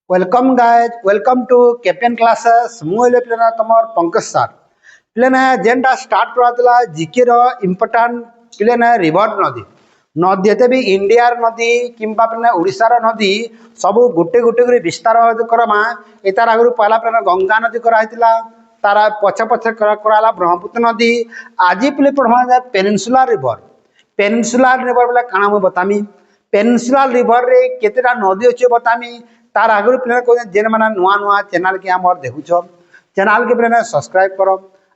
Welcome guys welcome to captain classes मुझे प्लेना तुम पंकज सर प्लेना जेनटा स्टार्ट करा जीके इम्पोर्टाट प्लेना रिवर नदी नदी एते भी इंडिया नदी किंबा प्लेना ओडिशार नदी सब गोटे गोटे विस्तार करमा यार आगु पहला प्लेना गंगा नदी कराइला तार पछे पछे कराला ब्रह्मपुत्र नदी आज पे पढ़ा पेनिनसुलर रिवर बोले काଣା मुझे बतामी पेनिनसुलर रिवर रे केतेटा नदी अच्छे बतामी तार आगु पे कह जेन मैंने नुआ नुआ चैनल के आम देखुच चैनल के पे सब्सक्राइब कर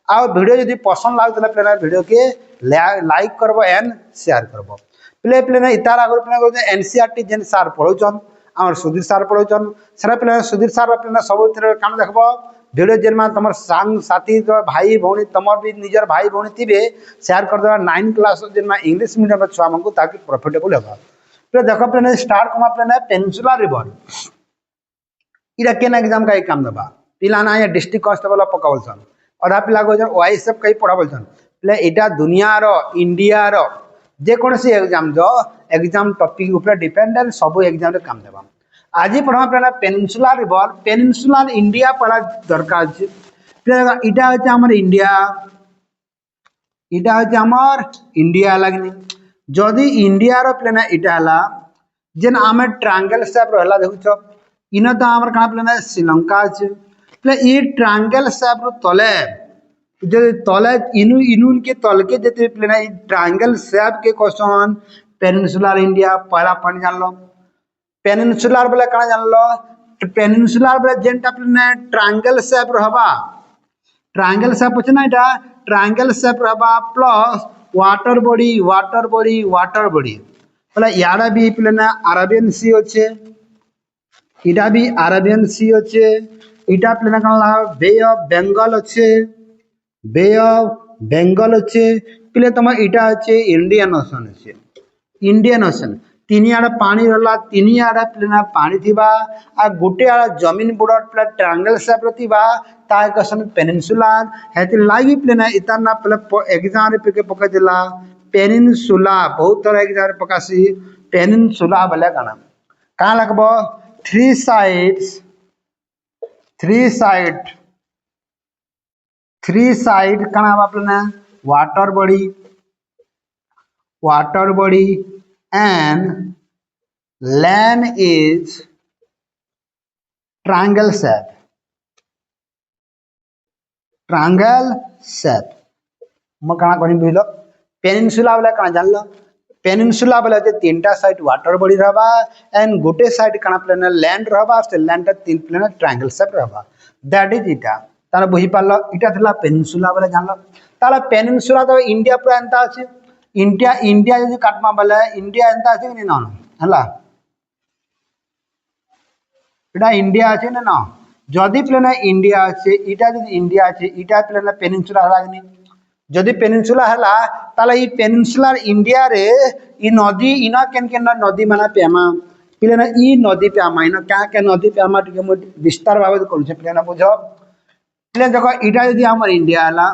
आ वीडियो जब पसंद लगता पे वीडियो के लाइक करब एंड शेयर करब पे तार आगु पे एनसीईआरटी जेन सार पढ़ाऊन आम सुधीर सार पढ़ाऊन से पे सुधीर सार पे सब कण देख वीडियो जेन मैं तुम सांग साथी भाई भौणी तुम भी निजर भाई भौणी थे शेयर करदे 9 क्लास जेन मैं इंग्लिश मीडियम छुआ मानक ताकि प्रॉफिटेबल होगा पे देख पे स्टार्ट कमा पे पेनिनसुलर रिवर इटा केन एग्जाम का काम दबा पिला ना डिस्ट्रिक्ट कांस्टेबल पका बोलसन अधा पिला को ओआईएसएफ कहीं पढ़ा बोलसन पे इटा दुनिया रो इंडिया रो जेकोसी एग्जाम जो एग्जाम टॉपिक ऊपर डिपेंडेंट सब एग्जाम रे काम देबा आज पढ़ा पे पेनिनसुलर रिवर पेनिनसुलर इंडिया पढ़ा दरकार अछि इटा होचे हमर इंडिया इटा होचे हमर इंडिया लागनी जदि इंडिया रो प्लेन इटा हला जेन आमे ट्रायंगल शेप रहला देखुछ इन तो आमर कहाँ प्लेन श्रीलंका अच्छे पे ये ट्रायंगल शेप तले जो तले इनु इनुन के तल के जते प्लेन ट्रायंगल शेप के क्वेश्चन पेनिनसुलर इंडिया पहला पॉइंट जान लो पेनिनसुलर बोले कहाँ जान लो पेनिनसुलर बोले जेनटा प्लेन ट्रायंगल शेप रहबा ट्रायंगल शेप होचे ना इटा ट्रायंगल शेप रहबा प्लस वाटर बॉडी बोले यारा भी प्लेन अरेबियन सी होचे इटा भी अरेबियन सी अच्छे इटा प्लेन बे ऑफ बेंगल अच्छे पे तुम इटा अच्छे इंडियन ओशन तीन आड़े पानी रहा तीन आड़े प्लेन पानी थिबा आ गोटे आड़े जमीन बॉर्डर प्ले ट्रायंगल शेप रथिबा ता क्वेश्चन पेनिनसुलर हेति लागी प्लेन इतना प्ले एग्जाम रे पे पका दिला पेनिनसुला बहुत तरह एग्जाम रे पकासी पेनिनसुला बोले काना लगबो three side कना अपना water body and land is triangle shape मैं कना करी बुझलो पेनिनसुला वाला कना जान लो पेनिनसुला बोले तीनटा साइड वाटर बॉडी रहबा एंड गोटे साइड कना प्लेन लैंड रहबा से लैंड तीन प्लेन ट्रायंगल शेप रहबा दैट इज इटा तार बुझी पारलो इटा थला पेनिनसुला बोले जानलो ताला पेनिनसुला तो इंडिया पूरा एंता अछि इंडिया जदि काटमा बोले इंडिया एंता अछि कि न हला इटा इंडिया अछि न जदि प्लेन इंडिया अछि इटा जदि इंडिया अछि इटा प्लेन पेनिनसुला लागनी जदि पेनिनसुला हला ताला ई पेनिनसुलर इंडिया रे ई नदी इना केन नदी माना पेमा पिलेना ई नदी पेमा इना क्या नदी पेमा टिके मो विस्तार भाबे करू छे पिलेना बुझो पिले देखो इटा जदि हमर इंडिया हला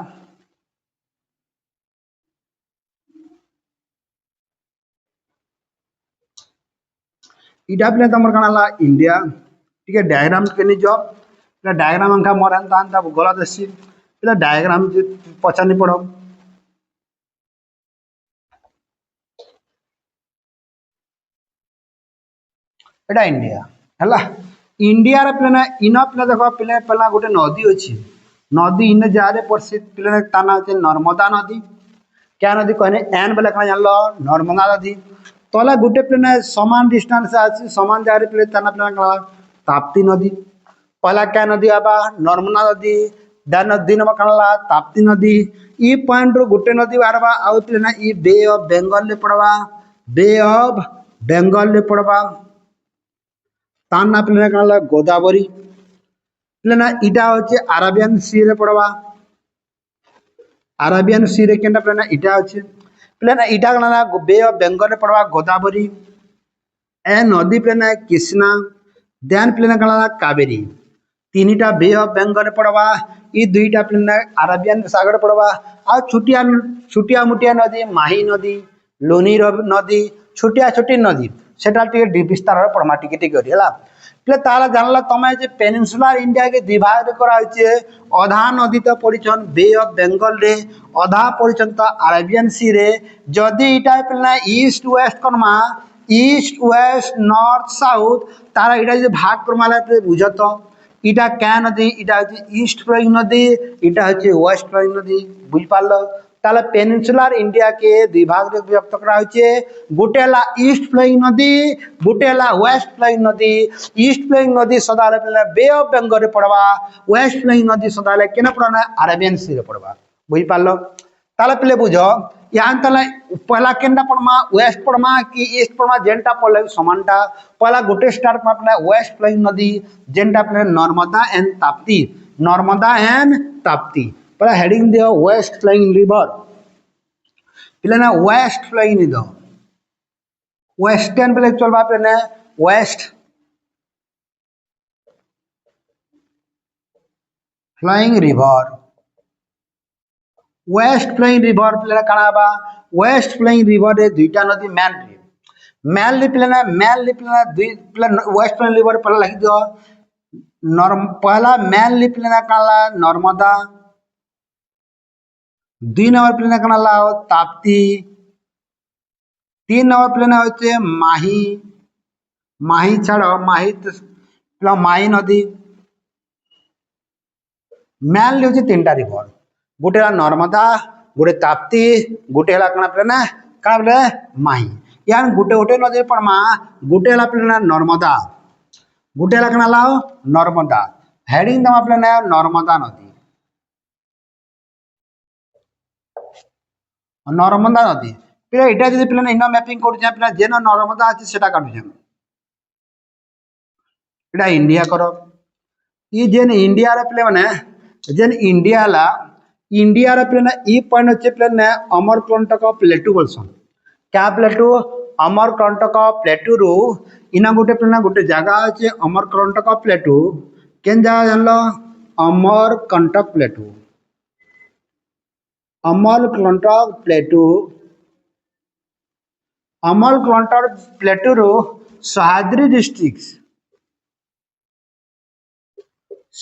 इटा पिले तमर कानाला इंडिया ठीक है डायग्राम के नि जो पिले डायग्राम अंका मोर अंता गला दसी पिले डायग्राम पछानी पड़ो एटा इंडिया हला इंडिया रे प्लेन इन प्ले देखो प्ले पला गोटे नदी अछि नदी इन जारे परसित प्लेन ताना अछि नर्मदा नदी क्या नदी कहने एन बोले कना जानलो नर्मदा नदी तले गोटे प्लेन समान डिस्टेंस अछि समान जारे प्ले ताना प्लेन कला ताप्ती नदी पहला क्या नदी आबा नर्मदा नदी देन नदी नंबर कनला ताप्ती नदी ई पॉइंट रो गोटे नदी बारबा आउ प्लेन ई बे ऑफ बंगाल ले पड़बा ताना प्लेन कनला गोदावरी प्लेन इटा होचे अरेबियन सी रे पड़बा अरेबियन सी रे केना प्लेन इटा होचे प्लेन इटा कनला बे ऑफ बंगाल रे पड़बा गोदावरी ए नदी प्लेन कृष्णा देन प्लेन कनला कावेरी तीनटा बे ऑफ बंगाल रे पड़बा ई दुईटा प्लेन अरेबियन सागर पड़बा आ छुटिया मुटिया नदी माही नदी लोनी नदी छोटिया छोटी नदी सेटा टी विस्तार पढ़मा टी है पे ताला जानला तमें जे पेनिनसुलर इंडिया के दुई भाग कराइछे अधा नदी तो पड़ीछन बे ऑफ बेंगल रे अधा पड़ीछन तो अरेबियन सी रे जदि इटा पे ईस्ट वेस्ट करमा ईस्ट वेस्ट नॉर्थ साउथ तारा इटा जो भाग करमाला बुझ तो इटा क्या नदी इटा ईस्ट फ्लोइंग नदी इटा हচ্ছে वेस्ट फ्लोइंग नदी बुझ पारलो ताले पेनिनसुलर इंडिया के दुई भाग रे विभक्त करा हচ্ছে गोटेला ईस्ट फ्लोइंग नदी गोटेला वेस्ट फ्लोइंग नदी ईस्ट फ्लोइंग नदी सदाले पे बे ऑफ बेंगल रे पड़वा वेस्ट फ्लोइंग नदी सदाले केने पड़ना अरेबियन सी रे पड़वा बुझ पारलो ताले पे बुझो यहाँ ताले पहला केनटा पड़मा वेस्ट पड़मा कि ईस्ट पड़मा जेनटा पड़ले समानटा पहला गोटे स्टार्ट में अपने वेस्ट फ्लोइंग नदी जेनटा अपने नर्मदा एंड ताप्ती पहला हेडिंग दियो वेस्ट फ्लोइंग रिवर पहले ना वेस्ट फ्लोइंग दो वेस्टर्न पहले चलवा पे west flowing river west flowing river पे काना वेस्ट फ्लोइंग रिवर रे दुईटा नदी मेन लिप दुई वेस्ट फ्लोइंग रिवर पहला लिख दो पहला मेन लिप लेना काला नर्मदा दुई नंबर प्लेन काला ताप्ती तीन नंबर प्लेन होचे माही माही छाड़ माही नदी मेन होचे तीनटा रिवर गोटे नर्मदा गोटे ताप्ती गोटे कण बोले माही यार गोटे गोटे नदी पड़मा गोटे नर्मदा गोटे नर्मदा हेडिंग दमा पे नर्मदा नदी पे इटा जब पे इन मैपिंग कर जेन नर्मदा अच्छे से काटुचे इटा इंडिया कर ये जेन इंडिया पे मैंने जेन इंडिया इंडिया इ पॉइंट अच्छे प्लेन अमरकंटक प्लेटू बोलसन क्या प्लेटू अमरकंटक प्लेटू रु इना गोटे प्लेन गोटे जगह अच्छे अमरकंटक प्लेटू केन जगह जान अमरकंटक प्लेटू अमरकंटक प्लेटू रु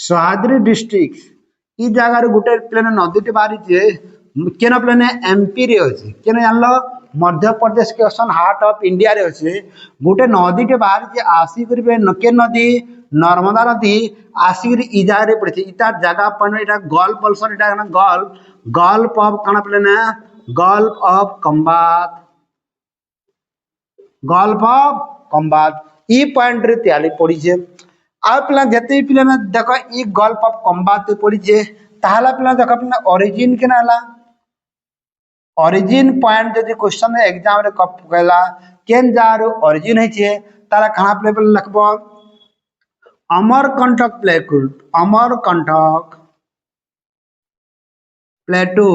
सह्याद्री डिस्ट्रिक्ट इ जगह गोटे प्लेन नदी बाहरी केन प्लेन एमपी रे अच्छे केन जान मध्य प्रदेश के असन हार्ट ऑफ इंडिया रे अच्छे गोटे नदी टे बाहरी आसिक के नदी नर्मदा नदी आसिक इ जगह पड़े इतार जगह पॉइंट इटा गल्फ बोलसन इटा गल्फ ऑफ काना प्लेन गल्फ ऑफ कंबात इ पॉइंट रे त्याली पड़ी छे आ पिला जते पिला देख इ गल्फ ऑफ कंबात पड़ी छे ताहला पिला देख पिला ओरिजिन केना हला ओरिजिन पॉइंट जदि क्वेश्चन एग्जाम रे कप कहला केन जार ओरिजिन है छे तारा कहां पे लिखबो अमरकंटक प्लेटू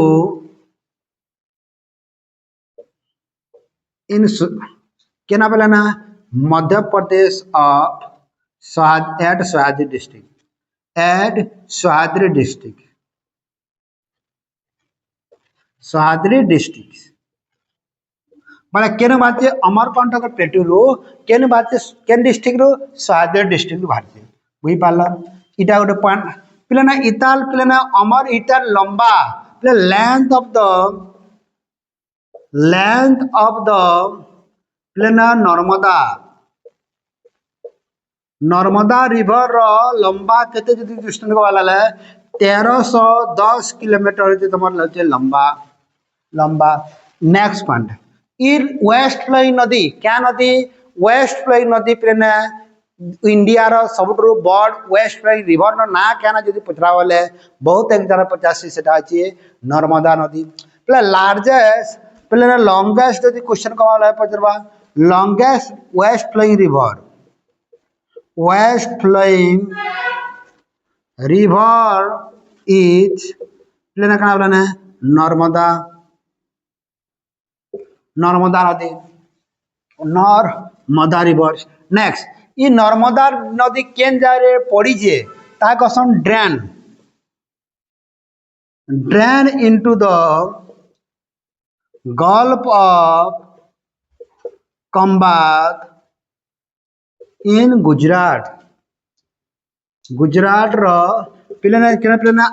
इन केना बोला मध्य प्रदेश ऑफ सह्याद्री डिस्ट्रिक्ट माने केन बात अमरकंटक प्लेटू रो केन बात केन डिस्ट्रिक्ट रो सह्याद्री डिस्ट्रिक्ट बाहर बुझी पारल इटा गोटे पॉइंट पिलाना इताल पिलाना अमर इटार लंबा पिला लेंथ ऑफ द पिलाना नर्मदा रिवर रो लंबा केते जदि डिस्टेंस को वाला 1310 किलोमीटर जे तमर लचे लंबा नेक्स्ट पॉइंट इ वेस्ट फ्लोइंग नदी क्या नदी वेस्ट फ्लोइंग नदी पे इंडिया रो सबुठु बड़ वेस्ट फ्लोइंग रिवर नो ना क्या ना जदि पचरा वाले बहुत एक जरा 85 सेटा अछि नर्मदा नदी प्ले लार्जेस्ट प्ले लॉन्गेस्ट जदि क्वेश्चन को वाला पचरबा longest west flowing river is प्लेन का बोला नर्मदा रिवर नेक्स्ट इ नर्मदा नदी केन जारे पड़ी जे ता कहसन drain into the gulf of Khambhat in Gujarat Gujarat रो पिलाना केना पिलाना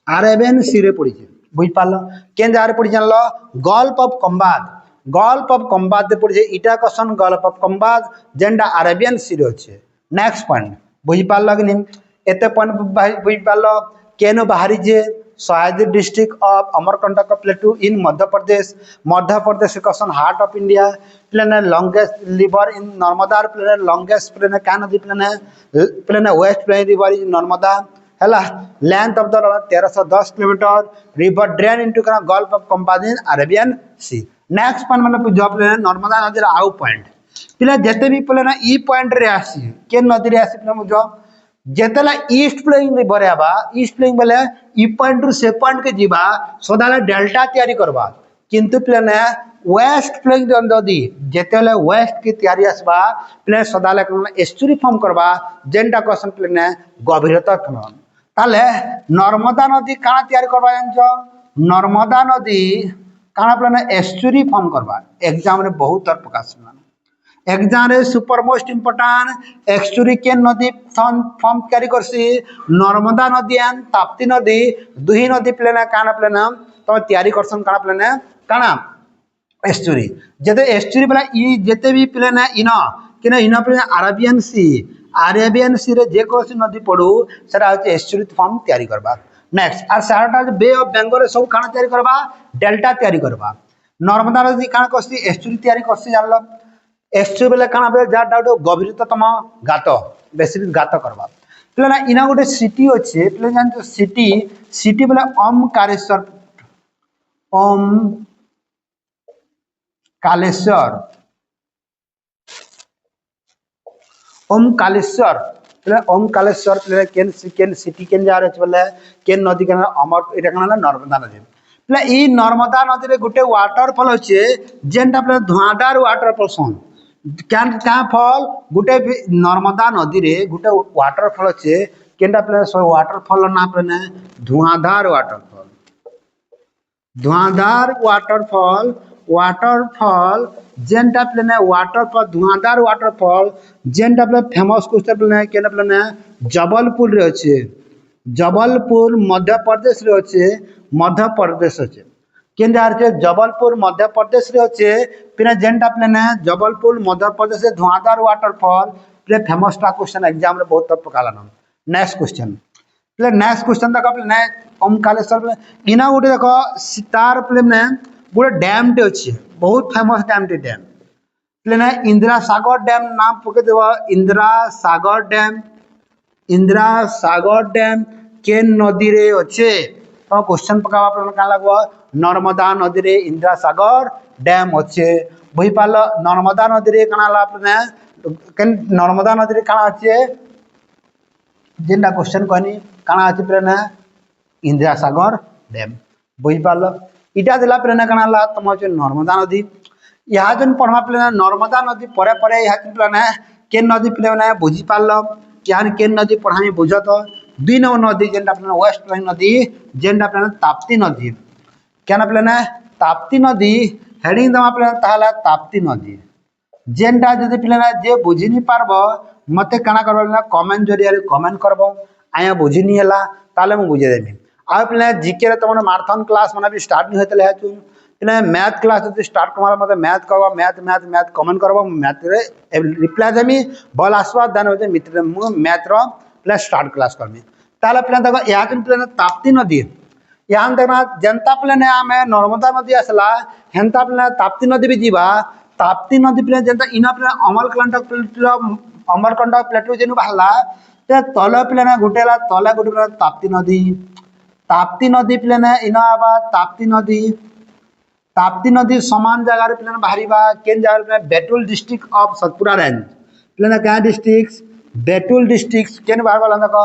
अरेबियन सी रे पड़ी बुझ पाल केन जगह पड़ी जानल गल्फ ऑफ कम्बात पड़ी इटा क्वेश्चन गल्फ ऑफ कम्बात जेनटा अरेबियन सी रे अच्छे नेक्स्ट पॉइंट बुझ पाल कि नहीं एते पॉइंट बुझ पाल केन बाहरी जे सयाजी district of Amarkantak plateau in Madhya Pradesh question heart of India प्लेन लॉन्गेस्ट रिवर इन नर्मदा प्लेन लॉन्गेस्ट प्लेन क्या नदी प्लेन वेस्ट प्लेन रिवर इन नर्मदा है length of the 1310 kilometre river drain into gulf of Khambhat in Arabian sea next point मैंने बुझ प्लेन नर्मदा नदी आउ पॉइंट पिला जिते भी प्लेन ई पॉइंट रे आसी के नदी रे आसी बुझ जेतेला ईस्ट फ्लोइंग रिवर आबा ईस्ट फ्लोइंग बोले ई पॉइंट रु से पॉइंट के जीवा सदाले डेल्टा तैयारी करबा किंतु प्लेन वेस्ट फ्लोइंग नदी जेतेले वेस्ट की तैयारी आसबा प्लेन सदाले एस्चुरी फॉर्म करबा जेनटा क्वेश्चन प्लेन गभीरता थलन ताले नर्मदा नदी काना तैयारी करबा जानछो नर्मदा नदी काना प्लेन एस्चुरी फॉर्म करबा एग्जाम रे बहुत तर प्रकाश एग्जाम रे सुपर मोस्ट इम्पोर्टाट एक्चुअली के नदी फॉर्म तैयारी करसी नर्मदा नदी एंड ताप्ती नदी दुही नदी प्लेन काना प्लेन तो तैयारी करसन काना प्लेन काना एस्चुरी जते एस्चुरी वाला ई जते भी प्लेन इन किना इन प्लेन अरेबियन सी रे जे कोसी नदी पड़ू सेटा होचे एस्चुरी फॉर्म तैयारी करबा नेक्स्ट आर साराटा बे ऑफ बेंगल रे सब काना तैयारी करबा डेल्टा तैयारी करबा नर्मदा नदी काना करसी एस्चुरी तैयारी करसी जानलो एस्चुरी बेले काना बे जा डाउट गभीरतम गात बेसी गात करबा प्लेना इना गोटे सिटी अच्छे प्ले जान सिटी बेले ओम कालेश्वर प्ले केन सिटी केन जा रे बोले केन नदी केन अमर एटा कना नर्मदा नदी प्ले ई नर्मदा नदी रे गुटे वाटरफॉल अच्छे जेनटा प्ले धुआंधार वाटरफॉल सन क्या फल गुटे नर्मदा नदी रे गुटे वाटरफॉल अच्छे केनटा प्ले सो वाटरफॉल ना प्ले धुआंधार वाटरफॉल जेनटा प्ले वाटरफॉल धुआंधार वाटरफॉल जेनटा प्ले फेमस क्वेश्चन प्ले केना प्ले जबलपुर रे अच्छे जबलपुर मध्य प्रदेश रे अच्छे मध्य प्रदेश अच्छे केन जारचे जबलपुर मध्य प्रदेश रे अच्छे पिना जेनटा प्लेन जबलपुर मध्य प्रदेश रे धुआंधार वाटरफॉल प्ले फेमस टा क्वेश्चन एग्जाम रे बहुत पकालान नेक्स्ट क्वेश्चन प्ले नेक्स्ट क्वेश्चन देखो प्ले ओमकालेश्वर इना गोटे देखो सितार प्ले गोटे डैम टे अच्छे बहुत फेमस डैम टे dam play Indira Sagar dam नाम पके देबो इंदिरा सागर डैम केन नदी रे अच्छे तो क्वेश्चन पकावा प्ले का लागबो नर्मदा नदी रे इंदिरा सागर डैम अच्छे बुझी पाल नर्मदा नदी रे काना ला प्ले नर्मदा नदी रे काना अच्छे जेनटा क्वेश्चन कहनी काना अच्छे प्ले इंदिरा सागर डैम बुझी पाल इटा दिला प्ले काना ला तुम अच्छे नर्मदा नदी यहाँ जन पढ़वा प्ले नर्मदा नदी परे परे यहाँ प्ले केन नदी प्ले बुझी पाल क्या केन नदी पढ़ाई बुझत 2 नंबर नदी जेनटा प्ले वेस्ट प्ले नदी जेनटा प्ले ताप्ती नदी क्या प्लेन ताप्ती नदी हेडिंग दमा प्लेन ताहला ताप्ती नदी जेनटा जदि प्लेन जे बुझी नहीं पारब मते काना करबो कमेंट जरिया रे कमेंट करबो आया बुझी नहीं हला ताले मु बुझे देमी आ प्लेन जीके रे तमने माराथन क्लास माने भी स्टार्ट नहीं होतले हेतु प्लेन मैथ क्लास जदि स्टार्ट करबा मते मैथ करबा मैथ कमेंट करबो मैथ रे रिप्लाई देमी बल आसवा दान होते मित्र मु मैथ रो प्लेन स्टार्ट क्लास करमी ताले प्लेन देखो या प्लेन ताप्ती नदी यहाँ देखना जनता प्लेन आम नर्मदा नदी आसला हेन्ता प्लेन ताप्ती नदी भी जीवा ताप्ती नदी प्लेन जनता इना प्लेन अमरकंटक प्लेटू जेनु बाहला ते तले प्लेन गुटेला तले गुटे प्लेन ताप्ती नदी प्लेन इना आबा ताप्ती नदी समान जगह रे प्लेन बाहरीबा केन जगह प्लेन Betul district of Satpura range प्लेन क्या डिस्ट्रिक्ट बैतूल डिस्ट्रिक्ट केन बाहर वाला देखो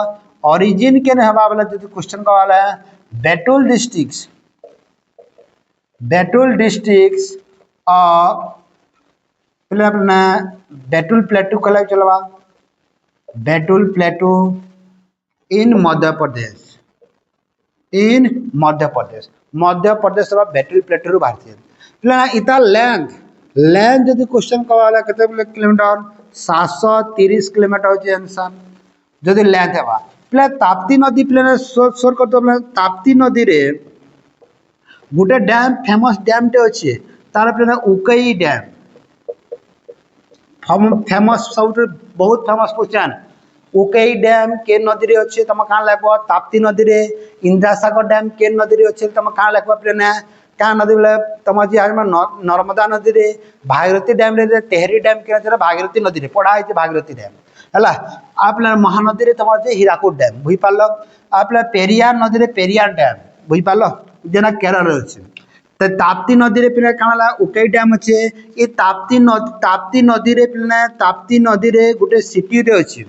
ओरिजिन केन हवा वाला जो क्वेश्चन का वाला है बैतूल डिस्ट्रिक्ट ऑफ बैतूल प्लेटू कहला चलवा बैतूल प्लेटू इन मध्य प्रदेश बैतूल प्लेटू बाहर इता लेंथ लेंथ जदि क्वेश्चन कहला केते किलोमीटर 730 किलोमीटर होची आंसर जदि लेंथ हेबा प्ले ताप्ती नदी प्ले सोर कर दो ताप्ती नदी रे गोटे डैम फेमस डैम टे अच्छे तार प्ले उकई डैम फेमस सब बहुत फेमस क्वेश्चन उकई डैम के नदी रे अच्छे तुम कहाँ लगो ताप्ती नदी रे इंद्रासागर डैम के नदी रे अच्छे तुम कहाँ लगो प्ले क्या नदी बोले तुम जी नर्मदा नदी रे भागीरथी डैम रे तेहरी डैम के भागीरथी नदी रे पढ़ा है भागीरथी डैम है आप महानदी रे तुम हीराकुद डैम बुझी पार आप पेरियार नदी रे पेरियार डैम बुझी पार जेना केरल अच्छे तो ताप्ती नदी रे पिला काना उकई डैम अच्छे ये ताप्ती नदी रे पिला ताप्ती नदी रे गोटे सिटी रे अच्छे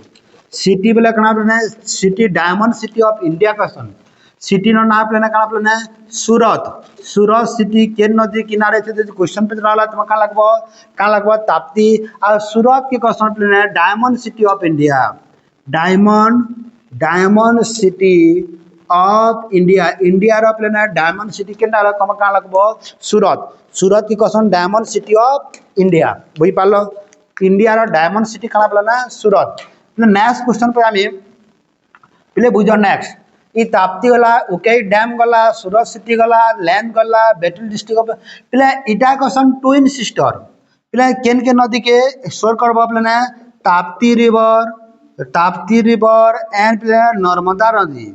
सिटी बोले कना city diamond city of India कहसन सिटी नो ना प्लेना कना प्लेना सूरत सूरत सिटी के नदी किनारे छे क्वेश्चन पे रहला तुम का लगबो ताप्ती आ सूरत के कहसन प्लेना diamond city of India diamond city of India India रो प्लेना डायमंड सिटी के नाला कम का लगबो सूरत सूरत की कहसन डायमंड सिटी ऑफ इंडिया बुझी पालो इंडिया रो डायमंड सिटी कना प्लेना सूरत नेक्स्ट क्वेश्चन पे आमी पहले बुझो नेक्स्ट ई ताप्ती गला उकई डैम गला सूरत सिटी गला लैंड गला बैटल डिस्ट्रिक्ट पहले इटा क्वेश्चन ट्विन सिस्टर पहले केन के नदी के स्टोर करबो पहले ताप्ती रिवर एंड पहले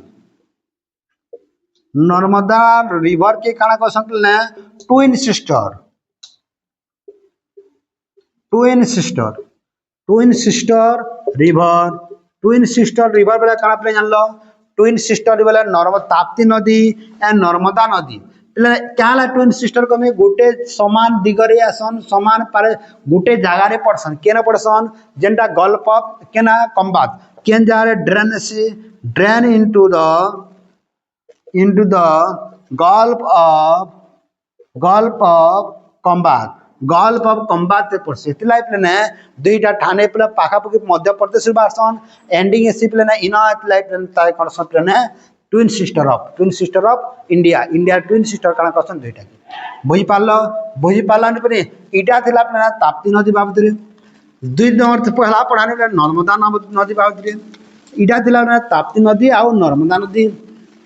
नर्मदा रिवर के काना क्वेश्चन पहले ट्विन सिस्टर रिवर बोले काना पे जान लो ट्विन सिस्टर बोले ताप्ती नदी एंड नर्मदा नदी पे क्या ट्विन सिस्टर को मैं गोटे समान दिगरे आसन समान पारे गोटे जगार पढ़सन केना पढ़सन जेनटा गल्फ ऑफ केना कंबात केन जगार ड्रेन से drain into the gulf of Khambhat पड़से प्लेने दुईटा ठाने प्ले पाखापाखि मध्य प्रदेश बासन एंडिंग एसी प्लेने इना प्लेने twin sister of India twin sister काना कहसन दुईटा बुझी पारल पे इटा थिला प्लेने ताप्ती नदी बाबद रे दुई नंबर पहला पढ़ाने नर्मदा नदी बाबद रे इटा थिला ताप्ती नदी आ नर्मदा नदी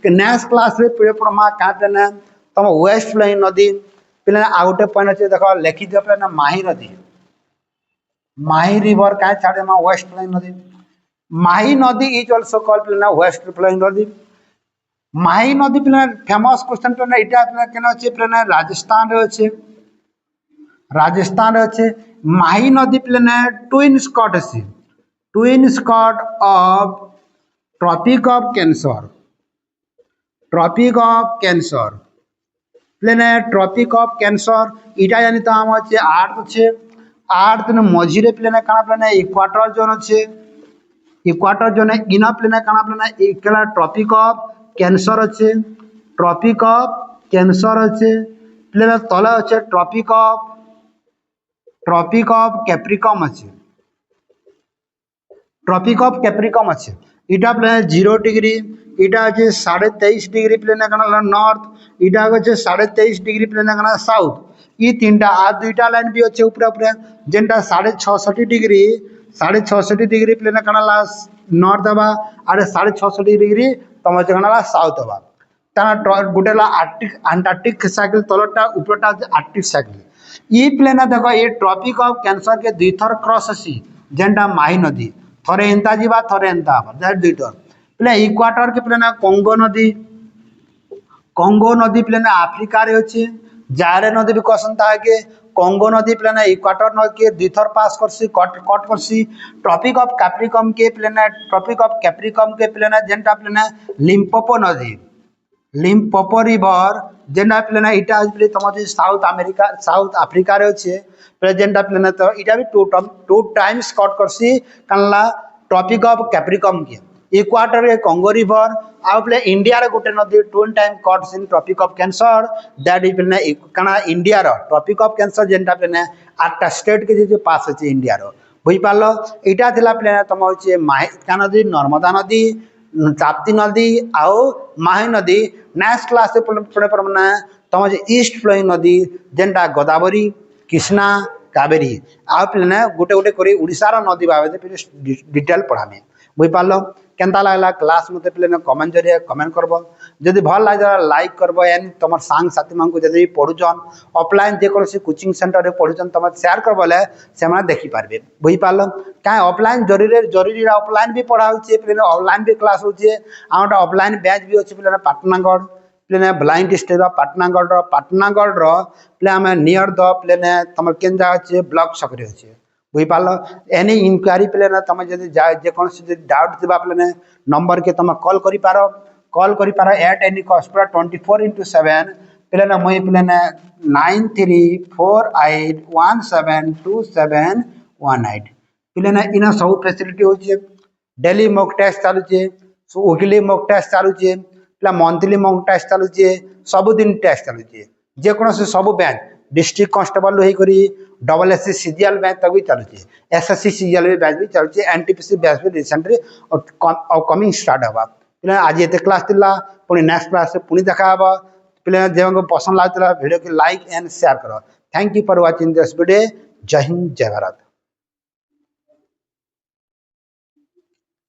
नेक्स्ट क्लास रे पढ़मा क्या प्लेने तुम वेस्ट फ्लोइंग नदी पे आ गोटे पॉइंट अच्छे देख लिखि दियो पे माही नदी माही रिवर क्या छाड़े वेस्ट फ्लोइंग नदी माही नदी इज ऑल्सो कॉल्ड पे वेस्ट फ्लोइंग नदी माही नदी पे फेमस क्वेश्चन पे इटा केन अच्छे पे राजस्थान अच्छे माही नदी पे ट्विन स्कॉट ऑफ ट्रॉपिक ऑफ कैंसर प्लेने ट्रॉपिक ऑफ कैंसर इटा जानी तो हम अच्छे आर्थ मझीरे प्लेने काना प्लेने इक्वाटर जोन अच्छे इक्वाटर जोन इन प्लेने काना प्लेने ट्रॉपिक ऑफ कैंसर अच्छे प्लेने तले अच्छे ट्रॉपिक ऑफ कैप्रिकम अच्छे इटा प्लेने 0 डिग्री इटा अच्छे 23.5 डिग्री प्लेने काना नॉर्थ इटा अच्छे 23.5 डिग्री प्लेने काना साउथ ये तीनटा आ दुईटा लाइन भी अच्छे ऊपर ऊपर जेनटा 66.5 डिग्री प्लेने काना नॉर्थ हवा आरे 66.5 डिग्री तुम काना साउथ हवा ताना गोटे अंटार्कटिक साइकिल तलटा ऊपरटा आर्कटिक साइकिल ये प्लेने देखो ये ट्रॉपिक ऑफ कैंसर के दुई थर क्रॉस अच्छी जेनटा माही नदी थरे एंता जीवा थरे एंता हवा दुईटर प्ले इक्वाटर के प्लेना कंगो नदी प्लेना आफ्रिका रे अच्छे जारे नदी भी कहसन ताके कंगो नदी प्लेना इक्वाटर नदी के दुई थर पास करसी कट करसी ट्रॉपिक ऑफ कैप्रिकम के प्लेना जेनटा प्लेना लिम्पोपो रिवर जेनटा प्लेना इटा तुम साउथ अफ्रीका रे अच्छे जेनटा प्लेना तो इटा भी टू टाइम्स कट करसी कानला ट्रॉपिक ऑफ कैप्रिकम के इक्वाटर के कंगो रिवर आउे इंडिया रे गोटे नदी 2 time cuts in Tropic of Cancer that is प्लेने काना इंडिया रो ट्रॉपिक ऑफ कैंसर जेनटा प्लेने 8टा स्टेट के जो पास अच्छे इंडिया रो बुझी पारल इटा थिला प्लेने तुम होचे माही नदी नर्मदा नदी ताप्ती नदी आउ माही नदी नेक्स्ट क्लास से पढ़े तुम ईस्ट फ्लोइंग नदी जेनटा गोदावरी कृष्णा कावेरी आ पे गोटे गोटे कर ओडार नदी बाबद डिटेल पढ़ामे बुझी पार्ल केनता लगला क्लास मत पे कमेंट जरिए कमेंट करब जदि भल लगे लाइक करब एंड तुम सांग साथी मान जब पढ़ुचन ऑफलाइन जेकोसी कोचिंग सेंटर में पढ़ुचन तुम शेयर कर बोले से देखिपारे बुझी पार्ल क्या ऑफलाइन जरूरी ऑफलाइन भी पढ़ा पे ऑनलाइन भी क्लास होचे आ गए ऑफलाइन बैच भी अच्छे पे पाटनागढ़ पे ब्लाइंड डिस्ट्रिक्ट पाटनागढ़ पे आम नियर द पे तुम केन जगह अच्छे ब्लॉक सकरी अच्छे बुझी पार्ल एनी इनक्वारी पे तुम जब जेकोसी डाउट थी पे नंबर के तुम कॉल कर पार एट एनी कस्ट पूरा 24/7 पे मुई पे 9348172718 पे इन सब फैसिलिटी होचे डेली मॉक टेस्ट चलुचे वीकली मॉक टेस्ट चलुचे पे मंथली मॉक टेस्ट चलुचे सबुदिन टेस्ट चलुचे जेकोसी सब बैंक डिस्ट्रिक्ट कांस्टेबल होकर SSC सीजीएल बैच तक भी चलुचे SSC सीजीएल बैच भी चलुचे NTPC बैच भी रिसेंटली अपकमिंग स्टार्ट होगा पे आज ये क्लास थिला पुणी नेक्स्ट क्लास पुणी देखा पे जो पसंद लगता वीडियो को लाइक एंड शेयर करो thank you for watching this video जय हिंद जय भारत।